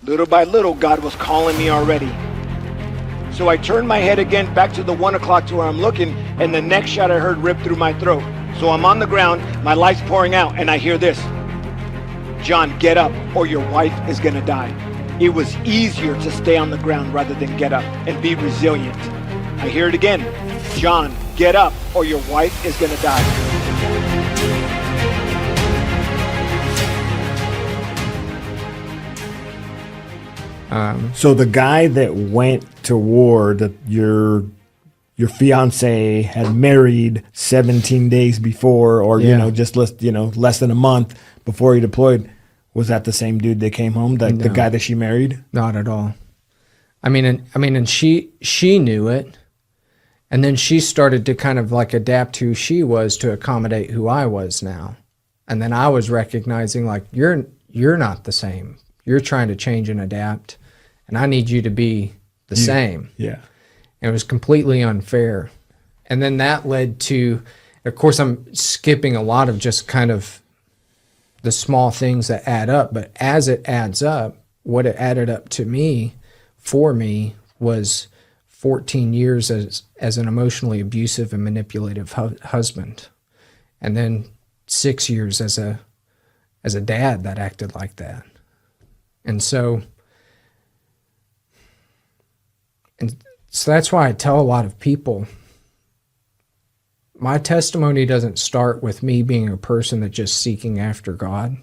Little by little, God was calling me already. So I turned my head again back to the 1 o'clock to where I'm looking, and the next shot I heard ripped through my throat. So I'm on the ground, my light's pouring out, and I hear this. John, get up or your wife is gonna die. It was easier to stay on the ground rather than get up and be resilient. I hear it again. John, get up or your wife is gonna die. So the guy that went to war, that your fiance had married 17 days before, or just less than a month before he deployed, was that the same dude that came home? The guy that she married? Not at all. And she knew it, and then she started to kind of like adapt who she was to accommodate who I was now, and then I was recognizing like you're not the same. You're trying to change and adapt, and I need you to be the same. Yeah. And it was completely unfair. And then that led to, of course, I'm skipping a lot of just kind of the small things that add up, but as it adds up, what it added up to me, for me, was 14 years as an emotionally abusive and manipulative husband. And then 6 years as a dad that acted like that. And so that's why I tell a lot of people, my testimony doesn't start with me being a person that's just seeking after God.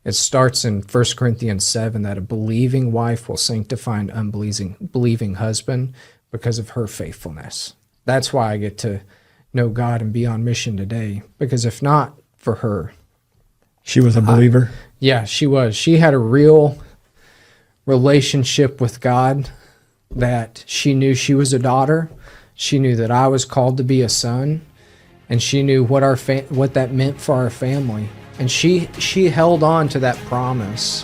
It starts in 1 Corinthians 7 that a believing wife will sanctify an unbelieving husband because of her faithfulness. That's why I get to know God and be on mission today, because if not for her. She was a believer? Yeah, she was. She had a real relationship with God, that she knew she was a daughter. She knew that I was called to be a son, and she knew what what that meant for our family. And she held on to that promise.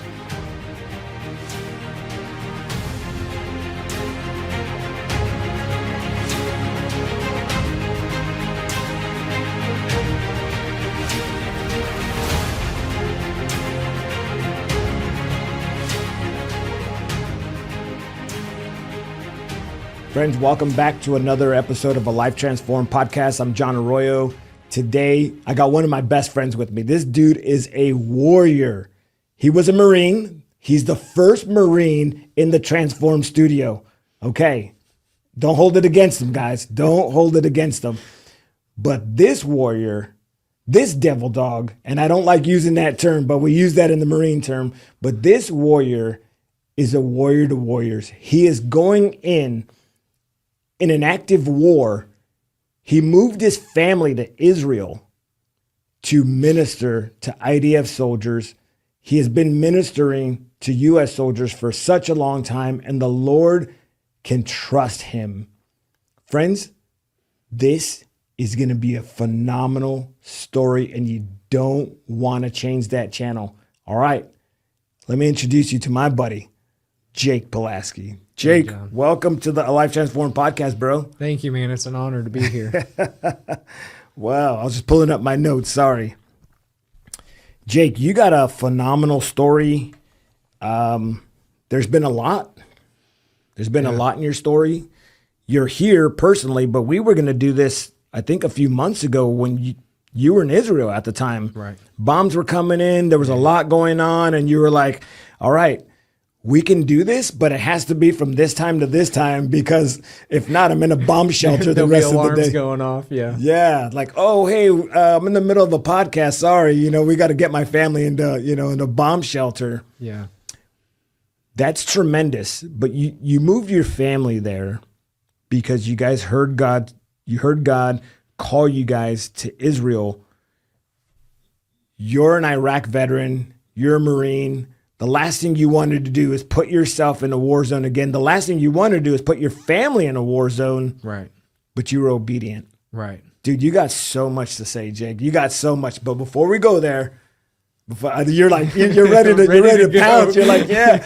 Friends, welcome back to another episode of a Life Transformed podcast. I'm John Arroyo. Today, I got one of my best friends with me. This dude is a warrior. He was a Marine. He's the first Marine in the Transform studio. Okay, don't hold it against him, guys. Don't hold it against him. But this warrior, this devil dog, and I don't like using that term, but we use that in the Marine term, but this warrior is a warrior to warriors. He is going in an active war. He moved his family to Israel to minister to IDF soldiers. He has been ministering to U.S. soldiers for such a long time, and the Lord can trust him. Friends, this is going to be a phenomenal story, and you don't want to change that channel. All right, let me introduce you to my buddy, Jake Pulaski. Jake, welcome to the Life Transformed podcast, bro. Thank you, man. It's an honor to be here. Wow, I was just pulling up my notes. Sorry. Jake, you got a phenomenal story. There's been a lot. There's been a lot in your story. You're here personally, but we were going to do this, I think, a few months ago when you were in Israel at the time. Right. Bombs were coming in. There was a lot going on, and you were like, all right, we can do this, but it has to be from this time to this time, because if not, I'm in a bomb shelter the rest of the day. Alarms going off, yeah. Yeah, like, oh, hey, I'm in the middle of a podcast. Sorry, we got to get my family into a bomb shelter. Yeah. That's tremendous. But you moved your family there because you guys heard God. You heard God call you guys to Israel. You're an Iraq veteran. You're a Marine. The last thing you wanted to do is put yourself in a war zone again. The last thing you wanted to do is put your family in a war zone. Right. But you were obedient. Right. Dude, you got so much to say, Jake. You got so much. But before we go there, you're like, you're ready to pounce. You're like, yeah.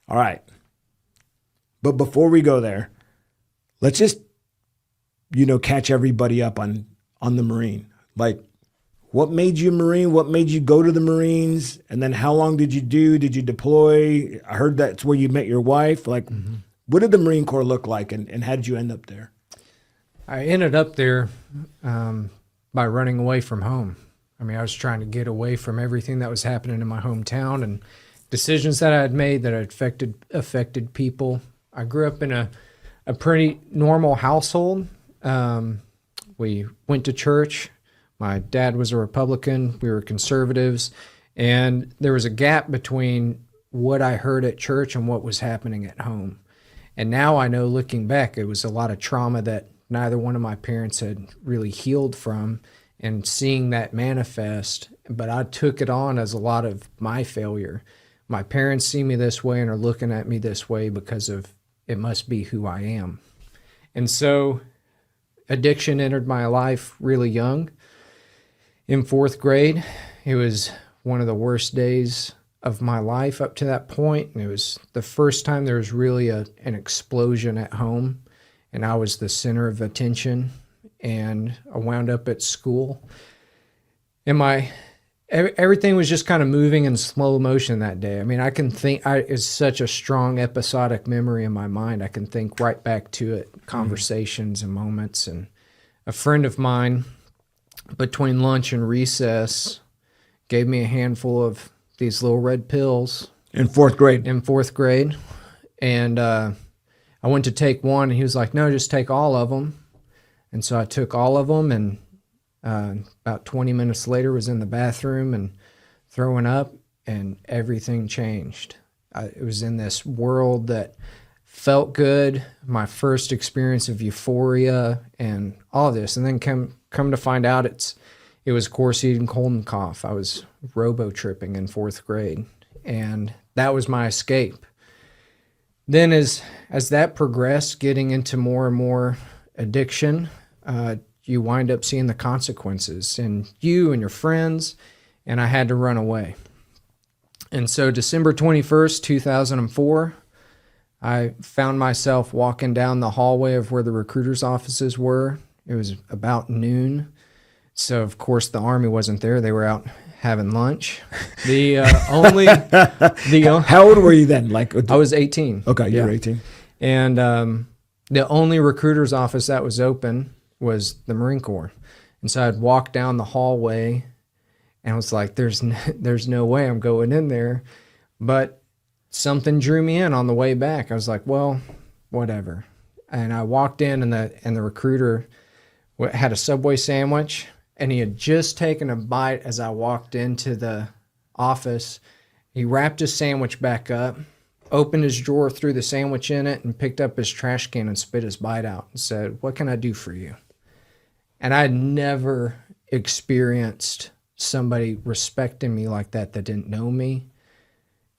All right. But before we go there, let's just, catch everybody up on the Marine. Like, what made you a Marine? What made you go to the Marines? And then how long did you do? Did you deploy? I heard that's where you met your wife. Like, what did the Marine Corps look like, and how did you end up there? I ended up there by running away from home. I mean, I was trying to get away from everything that was happening in my hometown and decisions that I had made that had affected people. I grew up in a pretty normal household. We went to church. My dad was a Republican. We were conservatives. And there was a gap between what I heard at church and what was happening at home. And now I know, looking back, it was a lot of trauma that neither one of my parents had really healed from, and seeing that manifest. But I took it on as a lot of my failure. My parents see me this way and are looking at me this way because of it must be who I am. And so addiction entered my life really young. In 4th grade, it was one of the worst days of my life up to that point. And it was the first time there was really an explosion at home, and I was the center of attention, and I wound up at school. And everything was just kind of moving in slow motion that day. I mean, I can think, it's such a strong episodic memory in my mind. I can think right back to it, conversations and moments. And a friend of mine, between lunch and recess, gave me a handful of these little red pills. In 4th grade? In 4th grade. And I went to take one, and he was like, no, just take all of them. And so I took all of them, and about 20 minutes later was in the bathroom and throwing up, and everything changed. It was in this world that felt good, my first experience of euphoria and all this. And then come to find out it was coarse eating, cold and cough. I was robo-tripping in 4th grade, and that was my escape. Then as that progressed, getting into more and more addiction, you wind up seeing the consequences, and you and your friends, and I had to run away. And so December 21st, 2004, I found myself walking down the hallway of where the recruiters' offices were. It was about noon. So, of course, the Army wasn't there. They were out having lunch. How old were you then? I was 18. Okay, you were 18. And the only recruiter's office that was open was the Marine Corps. And so I'd walk down the hallway, and I was like, there's no way I'm going in there. But something drew me in on the way back. I was like, well, whatever. And I walked in, and the recruiter had a Subway sandwich, and he had just taken a bite as I walked into the office. He wrapped his sandwich back up, opened his drawer, threw the sandwich in it, and picked up his trash can and spit his bite out and said, what can I do for you? And I'd never experienced somebody respecting me like that didn't know me.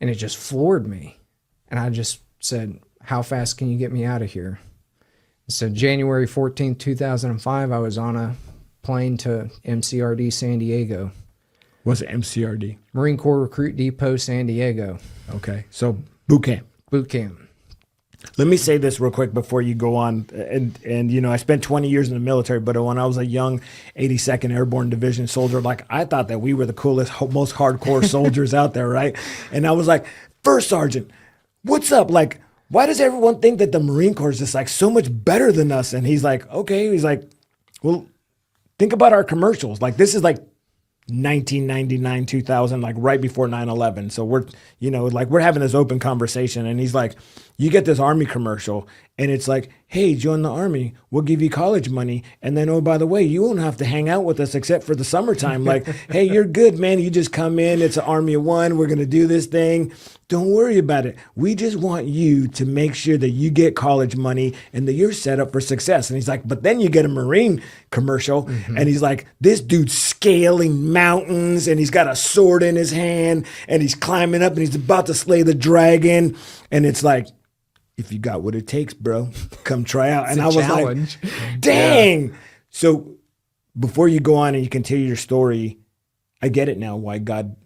And it just floored me. And I just said, how fast can you get me out of here? So January 14th, 2005, I was on a plane to MCRD San Diego. What's MCRD? Marine Corps Recruit Depot, San Diego. Okay, so boot camp. Boot camp. Let me say this real quick before you go on. And you know, I spent 20 years in the military, but when I was a young 82nd Airborne Division soldier, like, I thought that we were the coolest, most hardcore soldiers out there, right? And I was like, First Sergeant, what's up? Like, why does everyone think that the Marine Corps is just like so much better than us? And he's like, okay. He's like, well, think about our commercials. Like, this is like 1999, 2000, like right before 9/11. So we're having this open conversation, and he's like, you get this Army commercial, and it's like, hey, join the Army, we'll give you college money, and then, oh, by the way, you won't have to hang out with us except for the summertime. Like, hey, you're good, man. You just come in. It's an Army of one. We're going to do this thing. Don't worry about it. We just want you to make sure that you get college money and that you're set up for success. And he's like, but then you get a Marine commercial, and he's like, this dude's scaling mountains, and he's got a sword in his hand, and he's climbing up, and he's about to slay the dragon. And it's like, if you got what it takes, bro, come try out. And I was challenge. Like, dang. Yeah. So before you go on and you continue your story, I get it now why God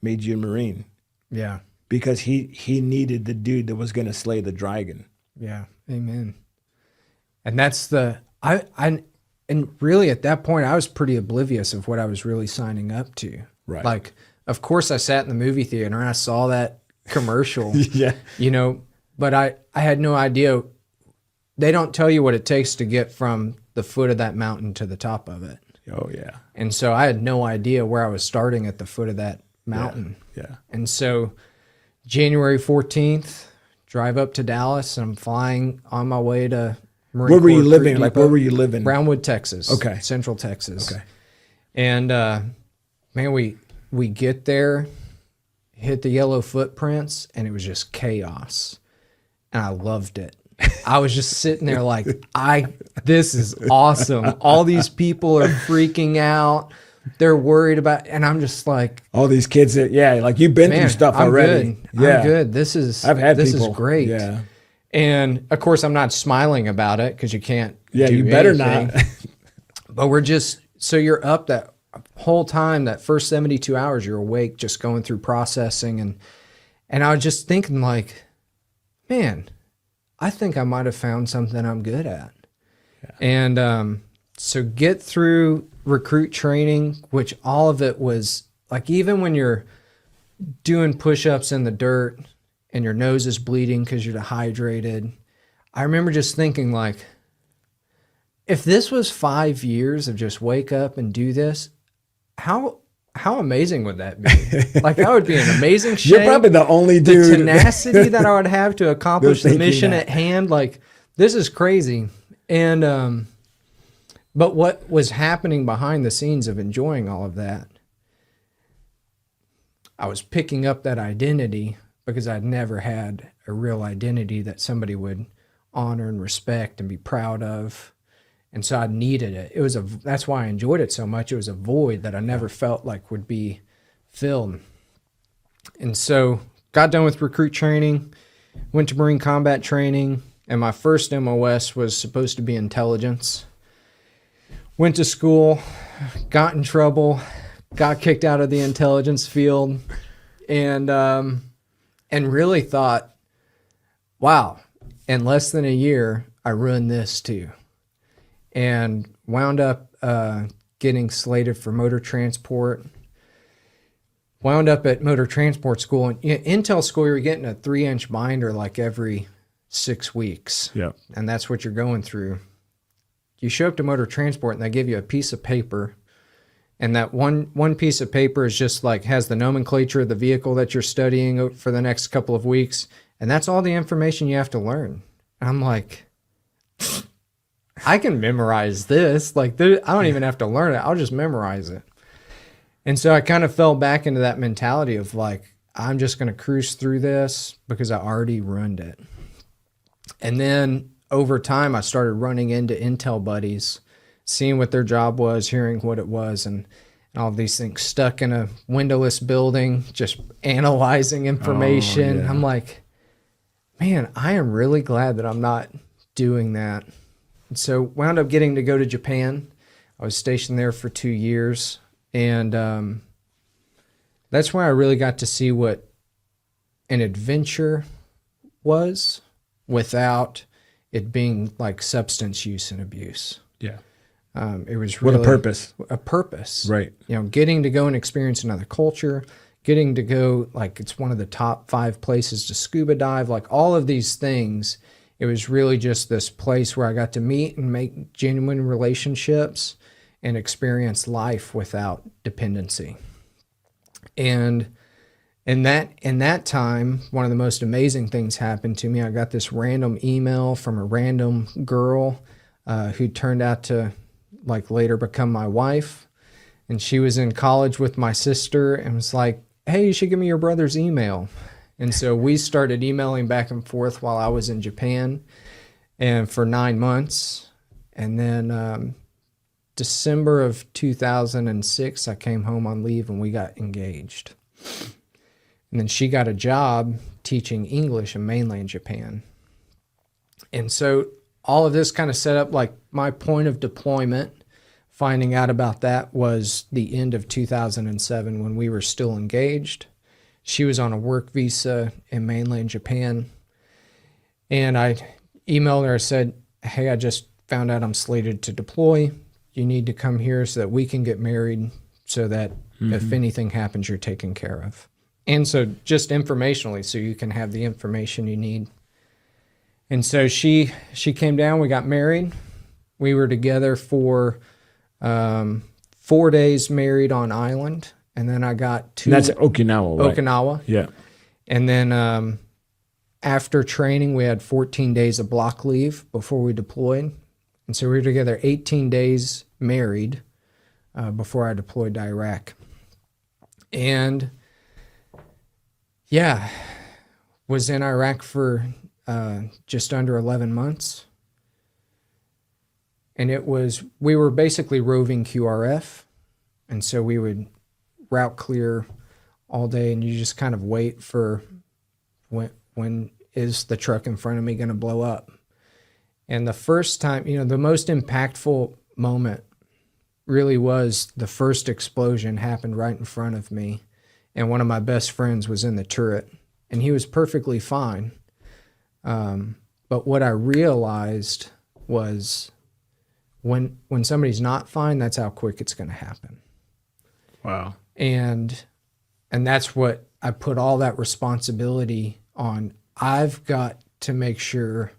made you a Marine. Yeah. Because he needed the dude that was going to slay the dragon. Yeah. Amen. And that's and really at that point, I was pretty oblivious of what I was really signing up to. Right. Like, of course, I sat in the movie theater and I saw that commercial, Yeah. you know, but I had no idea. They don't tell you what it takes to get from the foot of that mountain to the top of it. Oh, yeah. And so I had no idea where I was starting at the foot of that mountain. Yeah. And so January 14th, drive up to Dallas. I'm flying on my way to Marine Where were you Corps living? Creek Like, Depot. where were you living? Brownwood, Texas. Okay. Central Texas. Okay. And man, we get there, hit the yellow footprints, and it was just chaos. And I loved it. I was just sitting there like, this is awesome. All these people are freaking out. They're worried about, and I'm just like, All these kids that, like you've been through man, stuff I'm already. good. Yeah. I'm good. This is people. is great. Yeah. And of course, I'm not smiling about it because you can't. Yeah, do you better anything. not. But we're just, so you're up that whole time, that first 72 hours, you're awake, just going through processing. And I was just thinking like, man, I think I might have found something I'm good at. Yeah. And so get through recruit training, which all of it was like, even when you're doing push-ups in the dirt and your nose is bleeding because you're dehydrated, I remember just thinking like, if this was 5 years of just wake up and do this, how amazing would that be? Like, that would be an amazing shape. You're probably the only dude. The tenacity that I would have to accomplish the mission that. at hand. Like, this is crazy. And, but what was happening behind the scenes of enjoying all of that, I was picking up that identity because I'd never had a real identity that somebody would honor and respect and be proud of. And so I needed it. That's why I enjoyed it so much. It was a void that I never felt like would be filled. And so got done with recruit training, went to Marine combat training, and my first MOS was supposed to be intelligence. Went to school, got in trouble, got kicked out of the intelligence field, and really thought, wow, in less than a year, I ruined this too. And wound up getting slated for motor transport. Wound up at motor transport school. And Intel school, you're getting a 3-inch binder like every 6 weeks. Yep. And that's what you're going through. You show up to motor transport and they give you a piece of paper. And that one piece of paper is just like, has the nomenclature of the vehicle that you're studying for the next couple of weeks. And that's all the information you have to learn. And I'm like, I can memorize this. Like, I don't even have to learn it. I'll just memorize it. And so I kind of fell back into that mentality of like, I'm just going to cruise through this because I already ruined it. And then over time, I started running into Intel buddies, seeing what their job was, hearing what it was, and all of these things, stuck in a windowless building, just analyzing information. Oh, yeah. I'm like, man, I am really glad that I'm not doing that. And so wound up getting to go to Japan. I was stationed there for 2 years. And that's where I really got to see what an adventure was without it being like substance use and abuse. Yeah. It was really What a purpose. A purpose. Right. You know, getting to go and experience another culture, getting to go, like, it's one of the top 5 places to scuba dive, like all of these things. It was really just this place where I got to meet and make genuine relationships and experience life without dependency. And in that time, one of the most amazing things happened to me. I got this random email from a random girl who turned out to like later become my wife. And she was in college with my sister and was like, hey, you should give me your brother's email. And so we started emailing back and forth while I was in Japan and for 9 months. And then December of 2006, I came home on leave and we got engaged. And then she got a job teaching English in mainland Japan. And so all of this kind of set up like my point of deployment. Finding out about that was the end of 2007 when we were still engaged. She was on a work visa in mainland Japan. And I emailed her, I said, hey, I just found out I'm slated to deploy. you need to come here so that we can get married so that if anything happens, you're taken care of. And so just informationally, so you can have the information you need. And so she came down, we got married. We were together for 4 days married on island. And then I got to... And that's Okinawa, right? Okinawa. Yeah. And then after training, we had 14 days of block leave before we deployed. And so we were together 18 days married before I deployed to Iraq. And yeah, was in Iraq for just under 11 months. And we were basically roving QRF. And so we would route clear all day, and you just kind of wait for when is the truck in front of me going to blow up. And the first time, the most impactful moment really was the first explosion happened right in front of me. And one of my best friends was in the turret, and he was perfectly fine. But what I realized was when somebody's not fine, that's how quick it's going to happen. Wow. And that's what I put all that responsibility on. I've got to make sure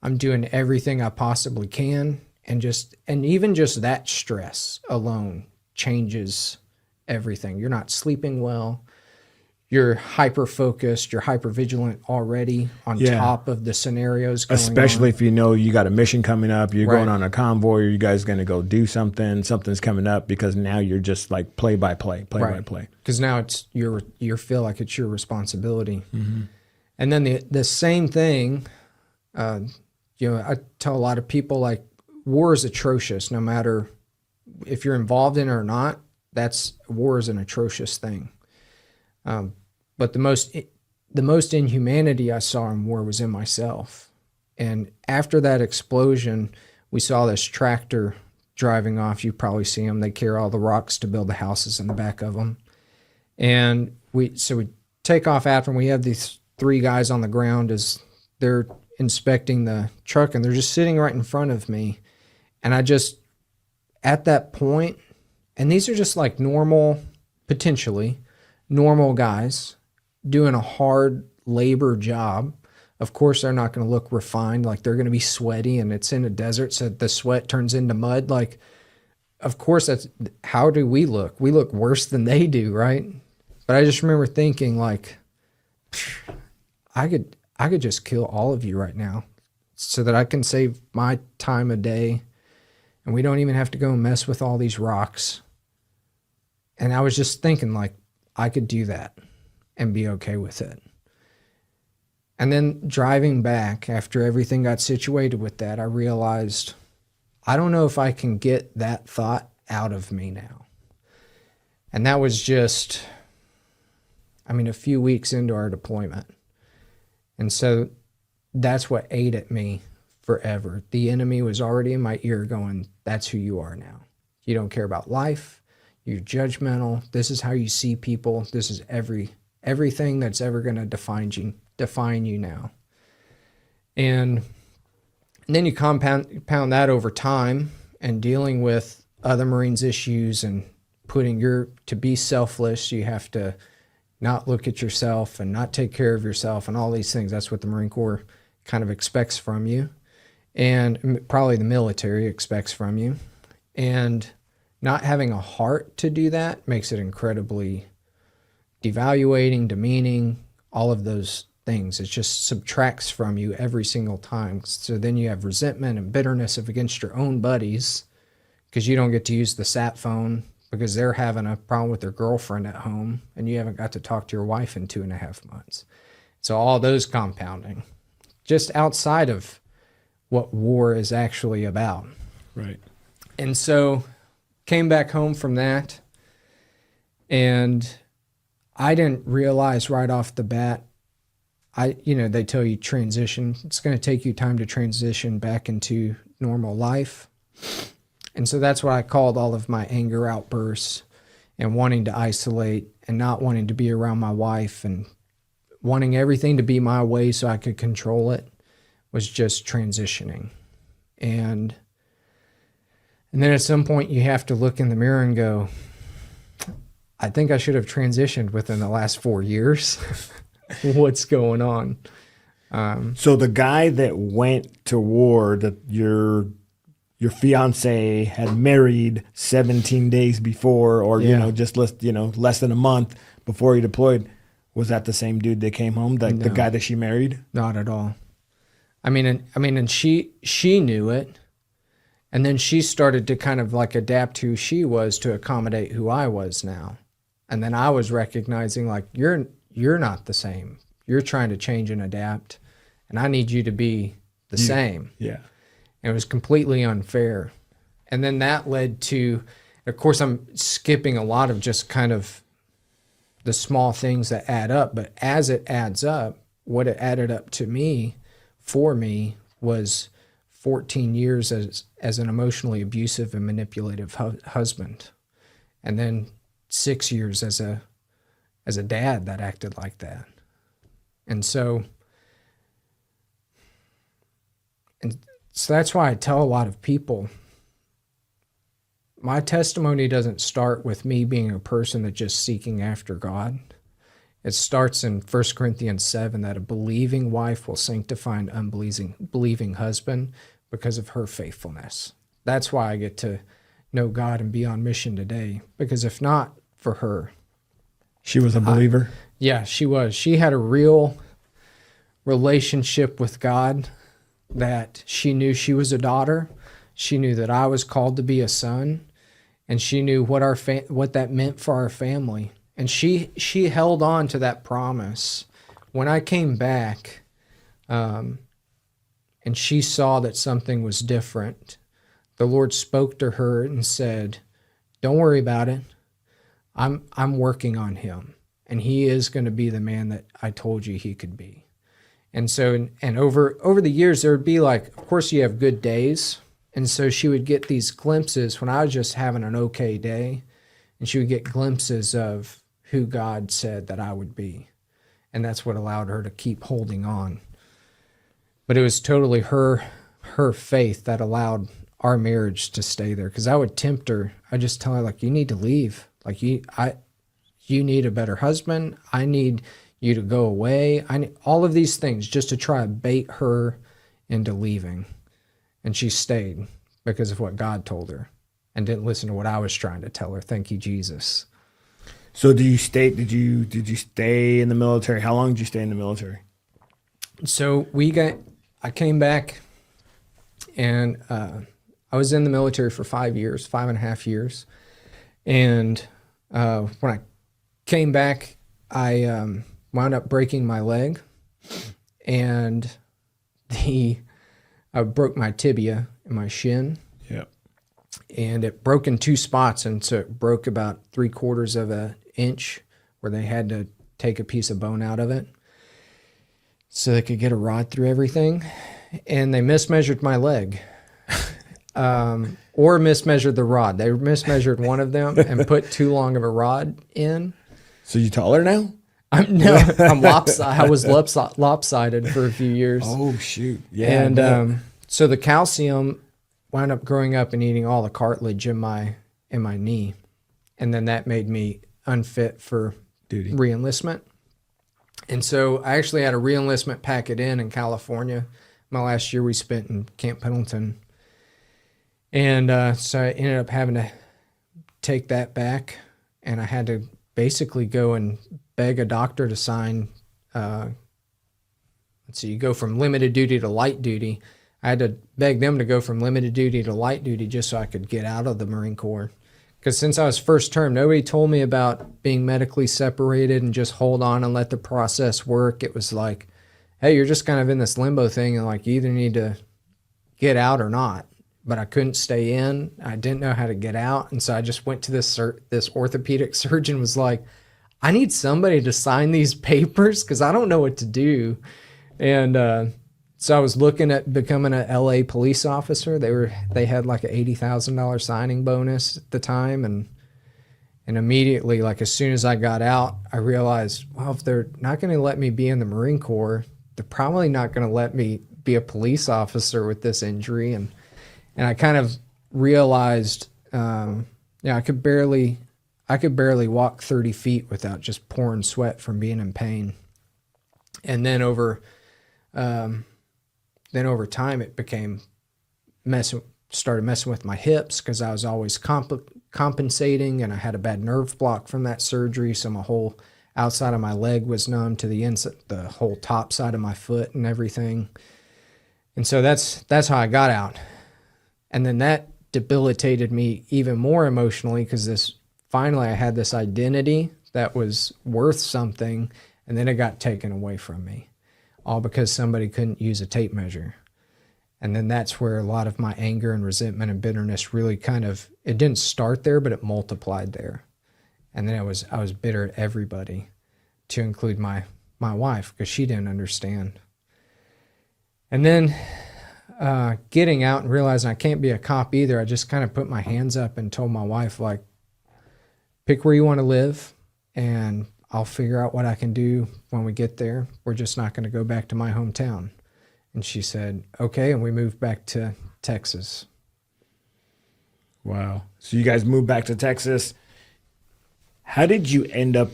I'm doing everything I possibly can. And even just that stress alone changes everything. You're not sleeping well. You're hyper-focused. You're hyper-vigilant already on top of the scenarios going Especially on. if you know you got a mission coming up, you're going on a convoy, or you guys going to go do something, something's coming up, because now you're just like play by play. Because now it's you feel like it's your responsibility. Mm-hmm. And then the same thing, I tell a lot of people, like, war is atrocious. No matter if you're involved in it or not, war is an atrocious thing. But the most inhumanity I saw in war was in myself. And after that explosion, we saw this tractor driving off. You probably see them. They carry all the rocks to build the houses in the back of them. And we take off after, and we have these 3 guys on the ground as they're inspecting the truck, and they're just sitting right in front of me. And I just, at that point, and these are just like potentially normal guys doing a hard labor job. Of course, they're not going to look refined. Like, they're going to be sweaty, and it's in a desert, so the sweat turns into mud. Like, of course, how do we look? We look worse than they do, right? But I just remember thinking, like, I could just kill all of you right now so that I can save my time of day, and we don't even have to go and mess with all these rocks. And I was just thinking, like, I could do that and be okay with it. And then driving back after everything got situated with that, I realized I don't know if I can get that thought out of me now. And that was just, a few weeks into our deployment. And so that's what ate at me forever. The enemy was already in my ear going, that's who you are now. You don't care about life. You're judgmental. This is how you see people. This is everything that's ever going to define you now. And then you compound that over time and dealing with other Marines' issues and to be selfless, you have to not look at yourself and not take care of yourself and all these things. That's what the Marine Corps kind of expects from you, and probably the military expects from you. And not having a heart to do that makes it incredibly devaluating, demeaning, all of those things. It just subtracts from you every single time. So then you have resentment and bitterness against your own buddies because you don't get to use the sat phone because they're having a problem with their girlfriend at home and you haven't got to talk to your wife in 2.5 months. So all those compounding, just outside of what war is actually about. Right. And so came back home from that, and I didn't realize right off the bat, they tell you transition. It's going to take you time to transition back into normal life. And so that's what I called all of my anger outbursts and wanting to isolate and not wanting to be around my wife and wanting everything to be my way so I could control it was just transitioning. And And then at some point you have to look in the mirror and go, I think I should have transitioned within the last 4 years. What's going on? So the guy that went to war that your fiance had married 17 days before, or just less than a month before he deployed, was that the same dude that came home? The guy that she married? Not at all. And she knew it, and then she started to kind of like adapt who she was to accommodate who I was now, and then I was recognizing like you're not the same. You're trying to change and adapt, and I need you to be the same. Yeah. And it was completely unfair. And then that led to, of course, I'm skipping a lot of just kind of the small things that add up. But as it adds up, what it added up to me, for me, was 14 years as an emotionally abusive and manipulative husband. And then 6 years as a dad that acted like that. And so that's why I tell a lot of people, my testimony doesn't start with me being a person that's just seeking after God. It starts in 1 Corinthians 7 that a believing wife will sanctify an unbelieving husband because of her faithfulness. That's why I get to know God and be on mission today, because if not for her. She was a believer? Yeah, she was. She had a real relationship with God, that she knew she was a daughter. She knew that I was called to be a son, and she knew what what that meant for our family. And she held on to that promise. When I came back, and she saw that something was different, the Lord spoke to her and said, "Don't worry about it. I'm working on him, and he is going to be the man that I told you he could be." And so, and over the years, there would be like, of course you have good days. And so she would get these glimpses when I was just having an okay day, and she would get glimpses of who God said that I would be. And that's what allowed her to keep holding on. But it was totally her faith that allowed our marriage to stay there. Because I would tempt her. I just tell her, like, you need to leave. Like, you need a better husband. I need you to go away. I need all of these things just to try to bait her into leaving. And she stayed because of what God told her and didn't listen to what I was trying to tell her. Thank you, Jesus. So did you stay in the military? How long did you stay in the military? So I came back, and I was in the military for 5 years, 5.5 years. And when I came back, I wound up breaking my leg, and I broke my tibia and my shin. Yep. And it broke in 2 spots, and so it broke about 3/4 of an inch, where they had to take a piece of bone out of it so they could get a rod through everything. And they mismeasured my leg, or mismeasured the rod. They mismeasured one of them and put too long of a rod in. So you taller now? I'm lopsided. I was lopsided for a few years. Oh shoot! Yeah. And so the calcium wound up growing up and eating all the cartilage in my knee, and then that made me unfit for duty, reenlistment. And so I actually had a reenlistment packet in California. My last year we spent in Camp Pendleton, and so I ended up having to take that back, and I had to basically go and beg a doctor to sign. You go from limited duty to light duty. I had to beg them to go from limited duty to light duty just so I could get out of the Marine Corps. Because since I was first term, nobody told me about being medically separated and just hold on and let the process work. It was like, hey, you're just kind of in this limbo thing, and like you either need to get out or not. But I couldn't stay in. I didn't know how to get out, and so I just went to this orthopedic surgeon. Was like, I need somebody to sign these papers because I don't know what to do. And so I was looking at becoming an LA police officer. They had like an $80,000 signing bonus at the time, and immediately, like as soon as I got out, I realized, well, if they're not going to let me be in the Marine Corps, they're probably not going to let me be a police officer with this injury. And I kind of realized, I could barely walk 30 feet without just pouring sweat from being in pain. And then over time, it became started messing with my hips because I was always compensating, and I had a bad nerve block from that surgery. So my whole outside of my leg was numb to the inside, the whole top side of my foot and everything. And so that's how I got out. And then that debilitated me even more emotionally because finally I had this identity that was worth something, and then it got taken away from me, all because somebody couldn't use a tape measure. And then that's where a lot of my anger and resentment and bitterness really it didn't start there, but it multiplied there. And then I was bitter at everybody, to include my wife, because she didn't understand. And then getting out and realizing I can't be a cop either, I just kind of put my hands up and told my wife, like, pick where you want to live, and I'll figure out what I can do when we get there. We're just not going to go back to my hometown. And she said, okay, and we moved back to Texas. Wow. So you guys moved back to Texas. How did you end up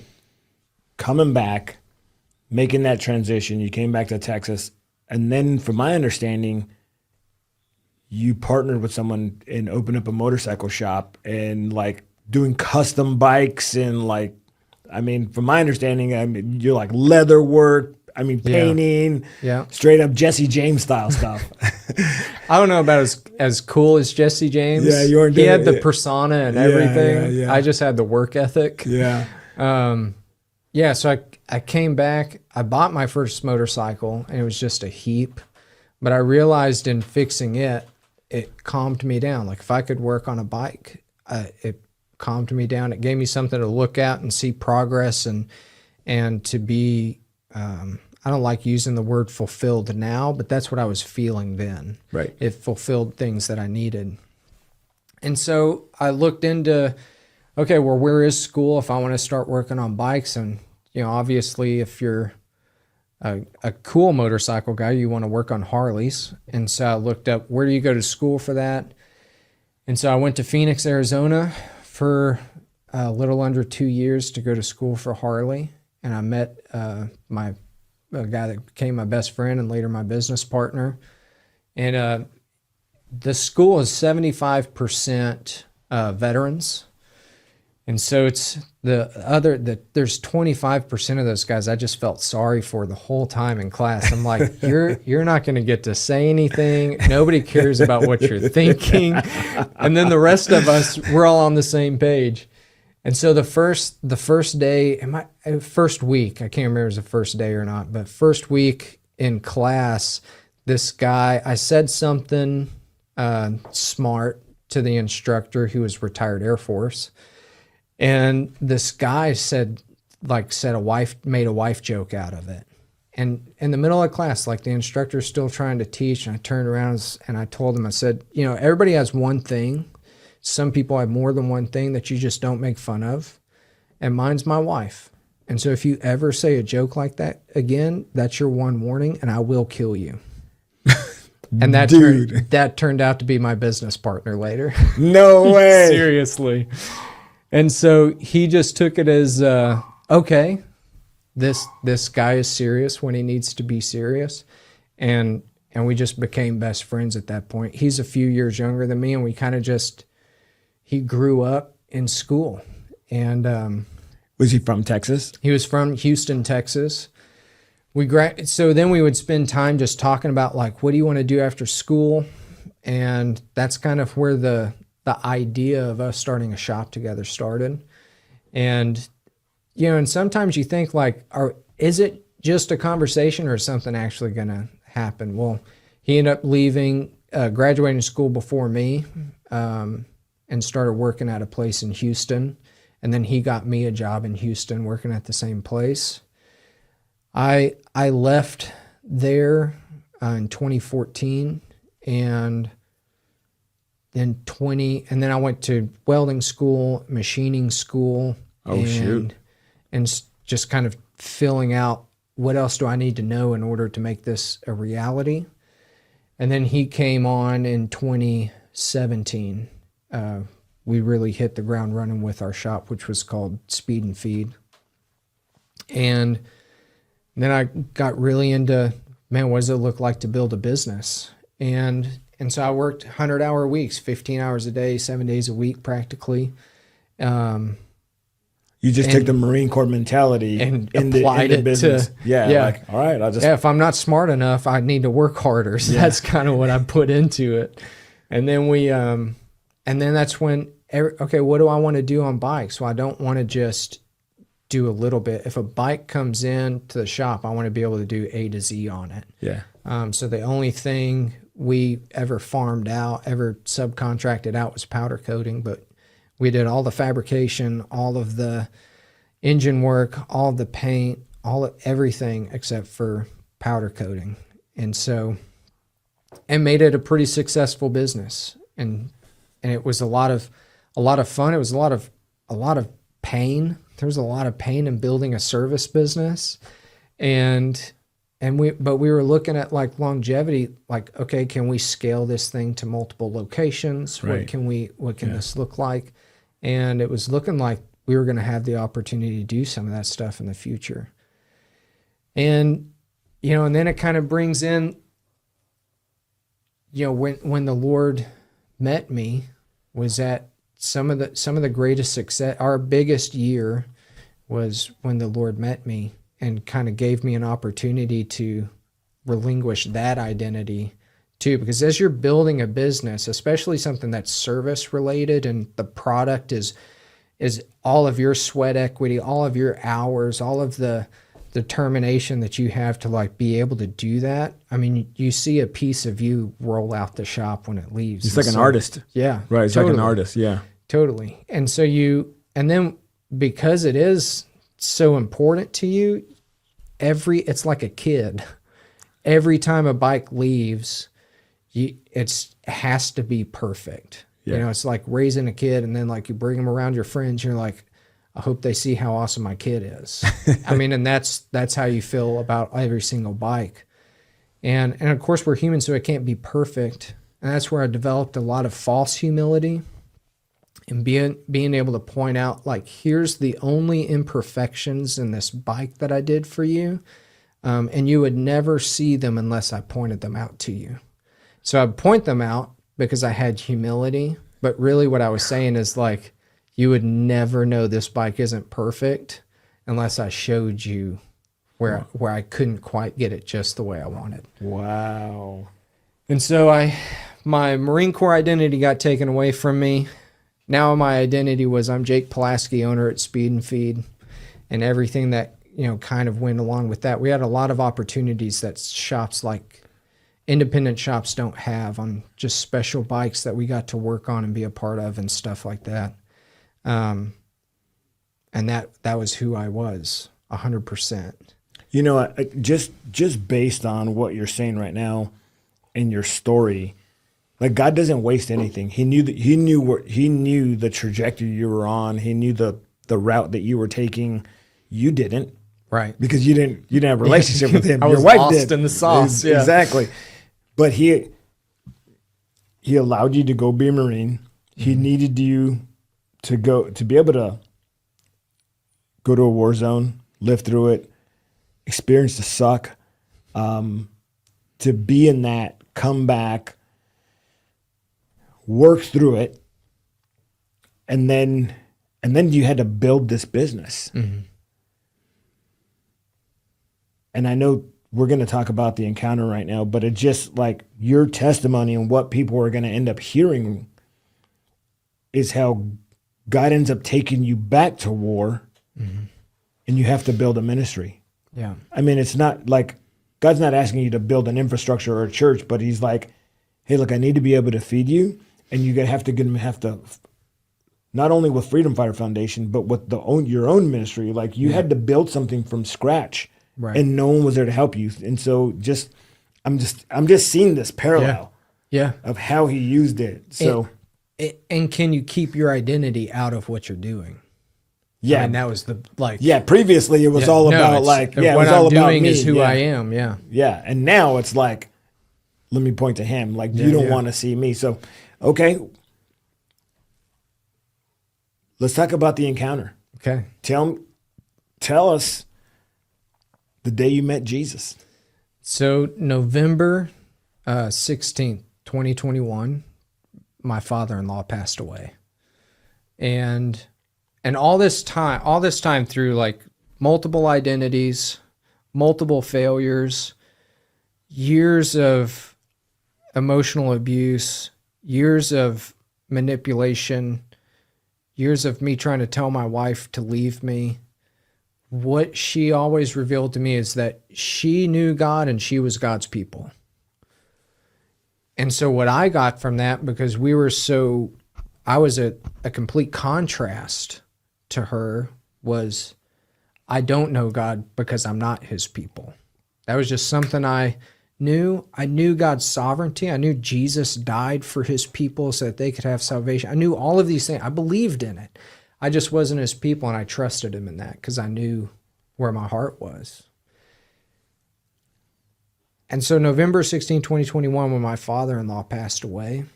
coming back, making that transition? You came back to Texas, and then from my understanding, you partnered with someone and opened up a motorcycle shop and like doing custom bikes and like, I mean, from my understanding, you're like leather work, painting, straight up Jesse James style stuff. I don't know about as cool as Jesse James. Yeah, you weren't. He had the persona and everything. Yeah. I just had the work ethic. Yeah. So I came back. I bought my first motorcycle, and it was just a heap. But I realized in fixing it calmed me down. Like if I could work on a bike, it calmed me down. It gave me something to look at and see progress and to be. I don't like using the word fulfilled now, but that's what I was feeling then. Right. It fulfilled things that I needed. And so I looked into, okay, well, where is school if I want to start working on bikes? And, obviously if you're a cool motorcycle guy, you want to work on Harleys. And so I looked up, where do you go to school for that? And so I went to Phoenix, Arizona for a little under 2 years to go to school for Harley. And I met a guy that became my best friend and later my business partner. And the school is 75% veterans. And so it's there's 25% of those guys I just felt sorry for the whole time in class. I'm like, you're not going to get to say anything. Nobody cares about what you're thinking. And then the rest of us, we're all on the same page. And so the first day, first week, I can't remember if it was the first day or not, but first week in class, this guy, I said something smart to the instructor who was retired Air Force. And this guy made a wife joke out of it. And in the middle of class, like the instructor's still trying to teach, and I turned around and I told him, I said, everybody has one thing. Some people have more than one thing that you just don't make fun of. And mine's my wife. And so if you ever say a joke like that again, that's your one warning, and I will kill you. And that turned out to be my business partner later. No way. Seriously. And so he just took it as, okay, this guy is serious when he needs to be serious. And we just became best friends at that point. He's a few years younger than me, and we kind of he grew up in school. And was he from Texas? He was from Houston, Texas. So then we would spend time just talking about, like, what do you want to do after school? And that's kind of where the idea of us starting a shop together started. And, and sometimes you think, like, is it just a conversation or is something actually going to happen? Well, he ended up graduating school before me, and started working at a place in Houston. And then he got me a job in Houston working at the same place. I left there in 2014, and then I went to welding school, machining school. And just kind of filling out, what else do I need to know in order to make this a reality? And then he came on in 2016 17, we really hit the ground running with our shop, which was called Speed and Feed. And then I got really into, man, what does it look like to build a business? And so I worked 100-hour weeks, 15 hours a day, 7 days a week practically. You just took the Marine Corps mentality and in applied the it business. to, Like, all right, I'll just. Yeah, if I'm not smart enough, I need to work harder. So that's kind of what I put into it. And then and then that's when, okay, what do I want to do on bikes? Well, I don't want to just do a little bit. If a bike comes in to the shop, I want to be able to do A to Z on it. Yeah. So the only thing we ever farmed out, ever subcontracted out was powder coating, but we did all the fabrication, all of the engine work, all of the paint, everything except for powder coating. And made it a pretty successful business. And it was a lot of fun. It was a lot of pain. There was a lot of pain in building a service business. But we were looking at like longevity, like, okay, can we scale this thing to multiple locations? Right. What can this look like? And it was looking like we were going to have the opportunity to do some of that stuff in the future. And, and then it kind of brings in, when the Lord met me, was that some of the greatest success, our biggest year was when the Lord met me and kind of gave me an opportunity to relinquish that identity too. Because as you're building a business, especially something that's service related and the product is all of your sweat equity, all of your hours, all of the determination that you have to like be able to do that. I mean, you see a piece of you roll out the shop when it leaves. It's like an artist. Yeah. Right. It's totally. like an artist. Yeah. Totally. And so and then because it is so important to you, it's like a kid. Every time a bike leaves, it has to be perfect. Yeah. It's like raising a kid, and then like you bring them around your friends, you're like, I hope they see how awesome my kid is. I mean, and that's how you feel about every single bike. And of course we're human, so it can't be perfect. And that's where I developed a lot of false humility and being able to point out, like, here's the only imperfections in this bike that I did for you. And you would never see them unless I pointed them out to you. So I'd point them out because I had humility. But really what I was saying is like, you would never know this bike isn't perfect unless I showed you where I couldn't quite get it just the way I wanted. Wow. And so my Marine Corps identity got taken away from me. Now my identity was I'm Jake Pulaski, owner at Speed and Feed, and everything that, kind of went along with that. We had a lot of opportunities that shops like independent shops don't have on just special bikes that we got to work on and be a part of and stuff like that. And that was who I was 100%. Just based on what you're saying right now in your story, like God doesn't waste anything. He knew the trajectory you were on. He knew the route that you were taking. You didn't, right? Because you didn't have a relationship with him. I Your was wife lost did. in the sauce. Yeah. Exactly. But he allowed you to go be a Marine. He needed you to be able to go to a war zone, live through it, experience the suck, to be in that, come back, work through it, and then you had to build this business. Mm-hmm. And I know we're going to talk about the encounter right now, but it just like your testimony and what people are going to end up hearing is how God ends up taking you back to war, and you have to build a ministry. Yeah. I mean, it's not like God's not asking you to build an infrastructure or a church, but he's like, hey, look, I need to be able to feed you, and you have to not only with Freedom Fighter Foundation, but with your own ministry. Like you had to build something from scratch, right? And no one was there to help you. And so I'm just seeing this parallel, of how he used it. So, and can you keep your identity out of what you're doing? Yeah, and that was previously it was all about what it was I'm all about doing me. Is who I am. Yeah. Yeah. And now it's like, let me point to him. Like, you don't want to see me. So Okay. Let's talk about the encounter. Okay. Tell us the day you met Jesus. So November 16th, 2021, my father-in-law passed away. And all this time through like multiple identities, multiple failures, years of emotional abuse, years of manipulation, years of me trying to tell my wife to leave me. What she always revealed to me is that she knew God and she was God's people. And so what I got from that, because I was a complete contrast to her, was I don't know God because I'm not his people. That was just something I knew. I knew God's sovereignty. I knew Jesus died for his people so that they could have salvation. I knew all of these things. I believed in it. I just wasn't his people, and I trusted him in that because I knew where my heart was. And so November 16, 2021, when my father-in-law passed away,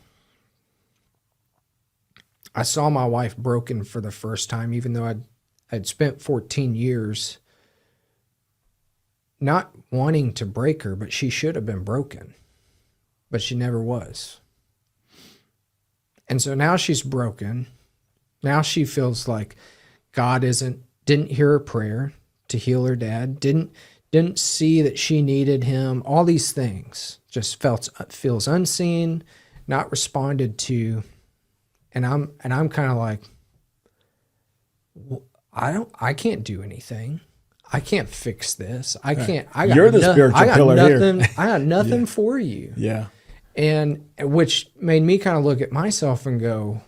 I saw my wife broken for the first time, even though I'd spent 14 years not wanting to break her, but she should have been broken. But she never was. And so now she's broken. Now she feels like God didn't hear her prayer to heal her dad, didn't see that she needed him, all these things. Just feels unseen, not responded to. And I'm kind of like, I can't do anything. I can't fix this. I can't. You're the spiritual pillar here. I got nothing for you. Yeah. And which made me kind of look at myself and go,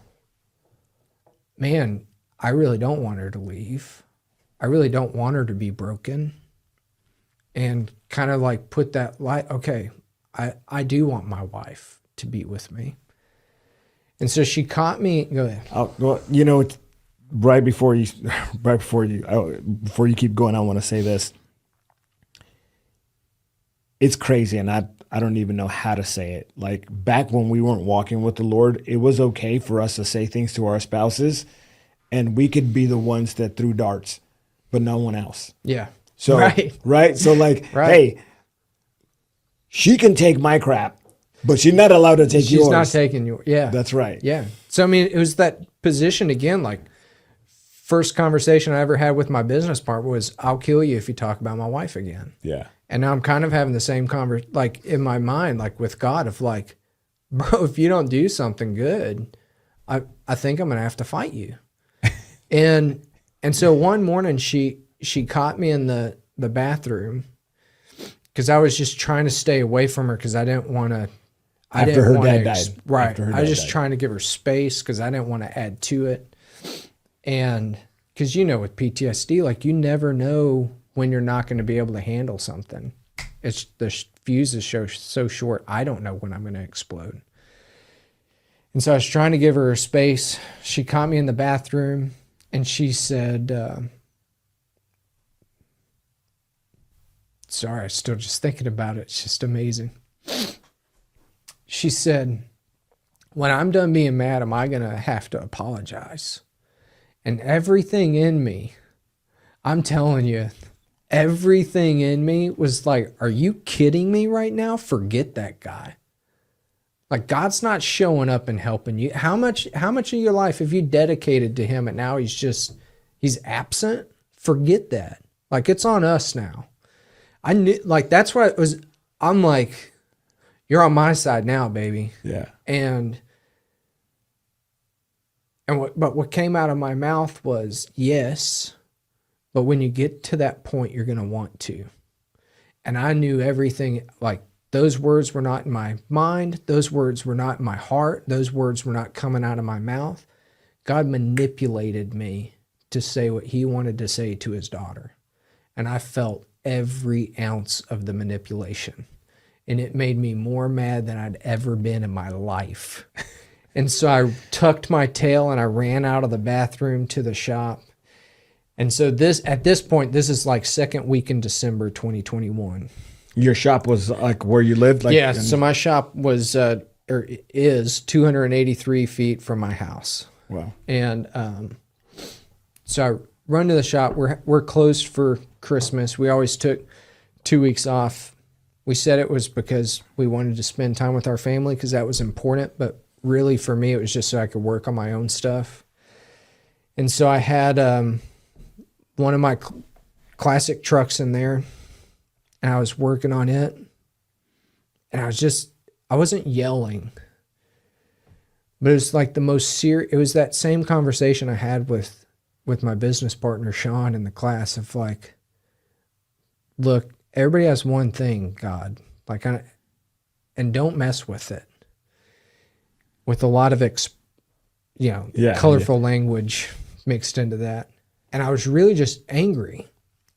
man, I really don't want her to leave. I really don't want her to be broken. And kind of like put that light, okay, I do want my wife to be with me. And so she caught me. Go ahead. Well, it's before you keep going, I want to say this. It's crazy, and I don't even know how to say it. Like back when we weren't walking with the Lord, it was okay for us to say things to our spouses, and we could be the ones that threw darts, but no one else. Yeah. So right. So like, hey, she can take my crap, but she's not allowed to take yours. She's not taking yours. Yeah. That's right. Yeah. So I mean, it was that position again, like first conversation I ever had with my business partner was, I'll kill you if you talk about my wife again. Yeah. And now I'm kind of having the same conversation, like in my mind, like with God, of like, bro, if you don't do something good, I think I'm going to have to fight you. and so one morning she caught me in the bathroom because I was just trying to stay away from her because I didn't want to. After her dad died. Right. I was just trying to give her space because I didn't want to add to it. And because, with PTSD, like you never know when you're not going to be able to handle something. It's the fuse is so short. I don't know when I'm going to explode. And so I was trying to give her space. She caught me in the bathroom and she said, sorry, I'm still just thinking about it. It's just amazing. She said, when I'm done being mad, am I going to have to apologize? And everything in me, I'm telling you, everything in me was like, are you kidding me right now? Forget that guy. Like God's not showing up and helping you. How much of your life have you dedicated to him and now he's absent? Forget that. Like it's on us now. I knew, like, that's what it was. I'm like, you're on my side now, baby. Yeah. But what came out of my mouth was yes, but when you get to that point, you're going to want to. And I knew everything, like those words were not in my mind. Those words were not in my heart. Those words were not coming out of my mouth. God manipulated me to say what he wanted to say to his daughter. And I felt every ounce of the manipulation. And it made me more mad than I'd ever been in my life. And so I tucked my tail and I ran out of the bathroom to the shop. And so at this point, this is like second week in December 2021. Your shop was like where you lived? Yeah, so my shop was or is 283 feet from my house. Wow. And so I run to the shop. We're closed for Christmas. We always took 2 weeks off. We said it was because we wanted to spend time with our family because that was important. But really for me, it was just so I could work on my own stuff. And so I had one of my classic trucks in there, and I was working on it. And I wasn't yelling, but it was like the most serious. It was that same conversation I had with my business partner, Sean, in the class of like, look, everybody has one thing, God, like, and don't mess with it. With a lot of, colorful language mixed into that. And I was really just angry,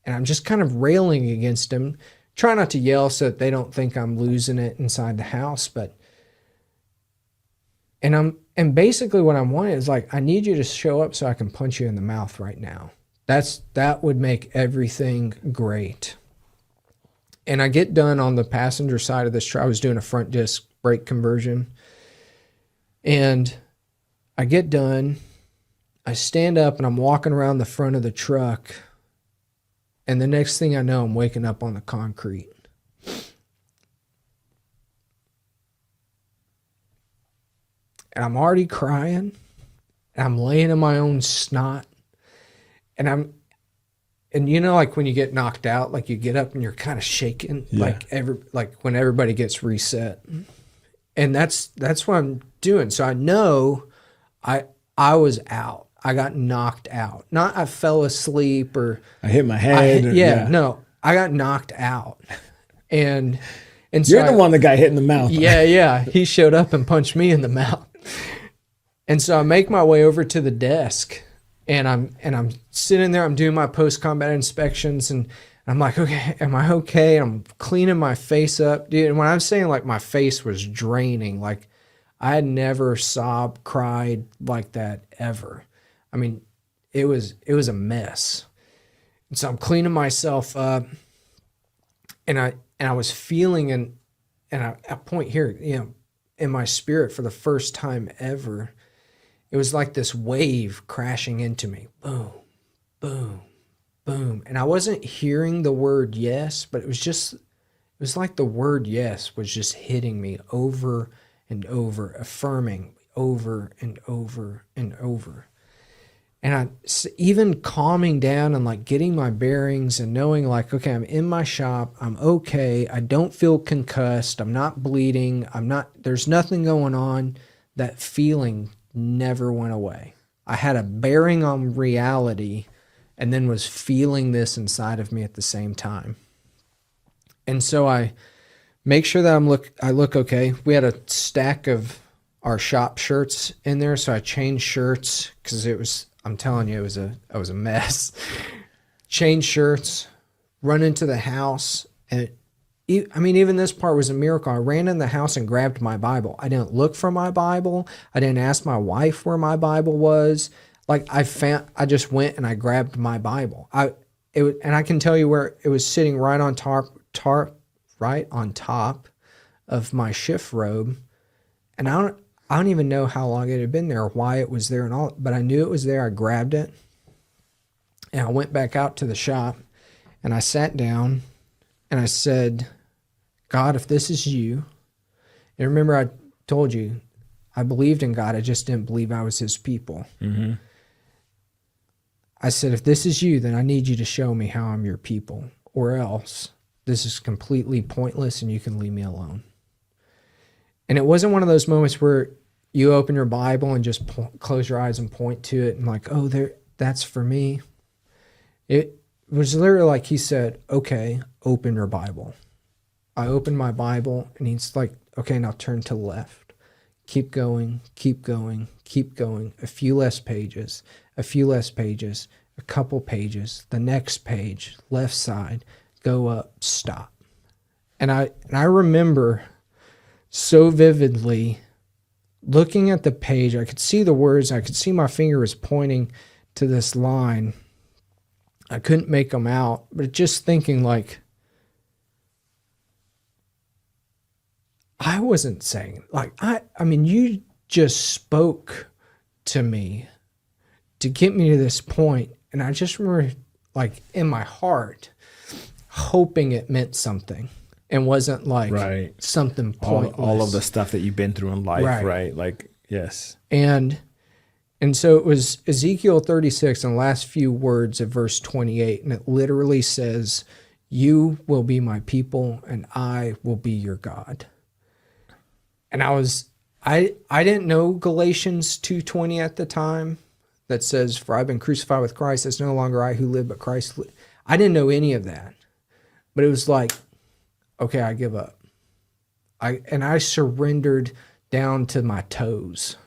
and I'm just kind of railing against him. Try not to yell so that they don't think I'm losing it inside the house, and basically what I'm wanting is like, I need you to show up so I can punch you in the mouth right now. That would make everything great. And I get done on the passenger side of this truck. I was doing a front disc brake conversion, and I get done. I stand up and I'm walking around the front of the truck. And the next thing I know, I'm waking up on the concrete. And I'm already crying. And I'm laying in my own snot. And like when you get knocked out, like you get up and you're kind of shaking, like when everybody gets reset. And that's what I'm doing. So I know I was out. I got knocked out. Not I fell asleep or I hit my head. No, I got knocked out. And so you're the one that got hit in the mouth. Yeah. He showed up and punched me in the mouth. And so I make my way over to the desk, and I'm sitting there. I'm doing my post-combat inspections, and I'm like, okay, am I okay? And I'm cleaning my face up, dude. And when I'm saying like my face was draining, like I had never cried like that ever. I mean, it was a mess. And so I'm cleaning myself up, and I was feeling and a point here, in my spirit for the first time ever, it was like this wave crashing into me. Boom, boom, boom. And I wasn't hearing the word yes, but it was like the word yes was just hitting me over and over, affirming over and over and over. And even calming down and like getting my bearings and knowing like, okay, I'm in my shop. I'm okay. I don't feel concussed. I'm not bleeding. There's nothing going on. That feeling never went away. I had a bearing on reality and then was feeling this inside of me at the same time. And so I make sure that I look okay. We had a stack of our shop shirts in there. So I changed shirts because I'm telling you, it was a mess. Change shirts, run into the house. And even this part was a miracle. I ran in the house and grabbed my Bible. I didn't look for my Bible. I didn't ask my wife where my Bible was. Like I just went and I grabbed my Bible. And I can tell you where it was sitting right on top of my shift robe. And I don't even know how long it had been there or why it was there and all, but I knew it was there. I grabbed it and I went back out to the shop and I sat down and I said, God, if this is you, and remember I told you I believed in God. I just didn't believe I was his people. Mm-hmm. I said, if this is you, then I need you to show me how I'm your people, or else this is completely pointless and you can leave me alone. And it wasn't one of those moments where you open your Bible and just close your eyes and point to it and like, oh, that's for me. It was literally like he said, okay, open your Bible. I opened my Bible and he's like, okay, now turn to the left. Keep going, keep going, keep going. A few less pages, a couple pages, the next page, left side, go up, stop. And I remember so vividly looking at the page. I could see the words. I could see my finger was pointing to this line. I couldn't make them out, but just thinking like, I wasn't saying, like, I mean, you just spoke to me to get me to this point. And I just remember, like, in my heart, hoping it meant something and wasn't like something pointless. All of the stuff that you've been through in life, right? Like, yes. And so it was Ezekiel 36 and the last few words of verse 28. And it literally says, you will be my people and I will be your God. And I didn't know Galatians 2:20 at the time that says, for I've been crucified with Christ. It's no longer I who live, but Christ. I didn't know any of that. But it was like, okay, I give up. I surrendered down to my toes.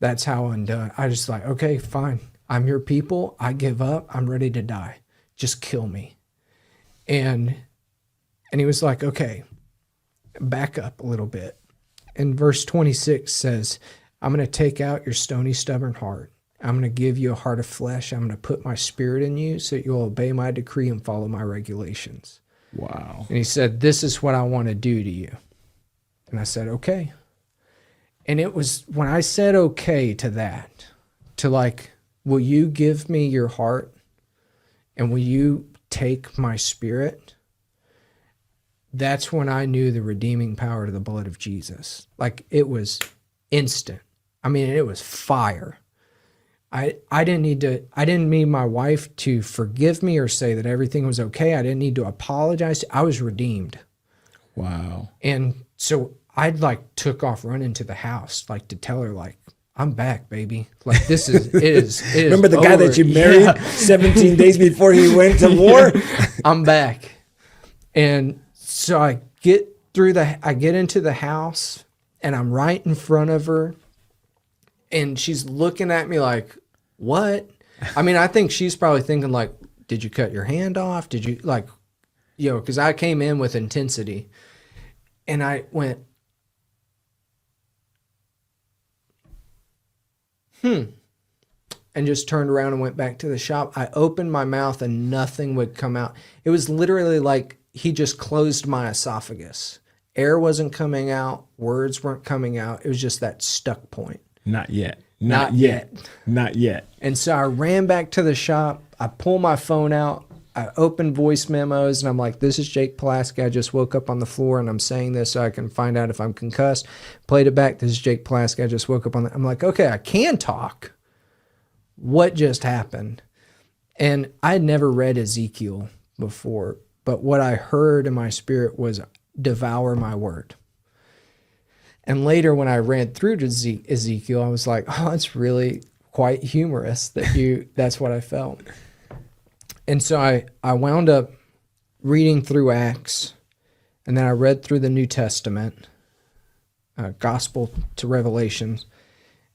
That's how undone. I just like, okay, fine. I'm your people. I give up. I'm ready to die. Just kill me. And he was like, okay, back up a little bit. And verse 26 says, I'm going to take out your stony, stubborn heart. I'm going to give you a heart of flesh. I'm going to put my spirit in you so that you'll obey my decree and follow my regulations. Wow. And he said, this is what I want to do to you. And I said, okay. And it was when I said okay to that, to like, will you give me your heart and will you take my spirit? That's when I knew the redeeming power of the blood of Jesus. Like, it was instant. I mean, it was fire. I didn't need my wife to forgive me or say that everything was okay. I didn't need to apologize. I was redeemed. Wow. And so I like took off running to the house, like to tell her, like, I'm back, baby. Like, this is, it is Remember the over. guy that you married 17 days before he went to war? I'm back. And so I get into the house and I'm right in front of her and she's looking at me like, what? I mean, I think she's probably thinking like, did you cut your hand off? Did you like, cause I came in with intensity and I went, and just turned around and went back to the shop. I opened my mouth and nothing would come out. It was literally like he just closed my esophagus. Air wasn't coming out. Words weren't coming out. It was just that stuck point. Not yet. Not yet. Not yet. And so I ran back to the shop. I pulled my phone out. I opened voice memos and I'm like, this is Jake Pulaski. I just woke up on the floor and I'm saying this so I can find out if I'm concussed. Played it back. This is Jake Pulaski. I just woke up on the... I'm like, okay, I can talk. What just happened? And I had never read Ezekiel before, but what I heard in my spirit was devour my word. And later when I read through to Ezekiel, I was like, oh, it's really quite humorous that's what I felt. And so I wound up reading through Acts, and then I read through the New Testament, Gospel to Revelations,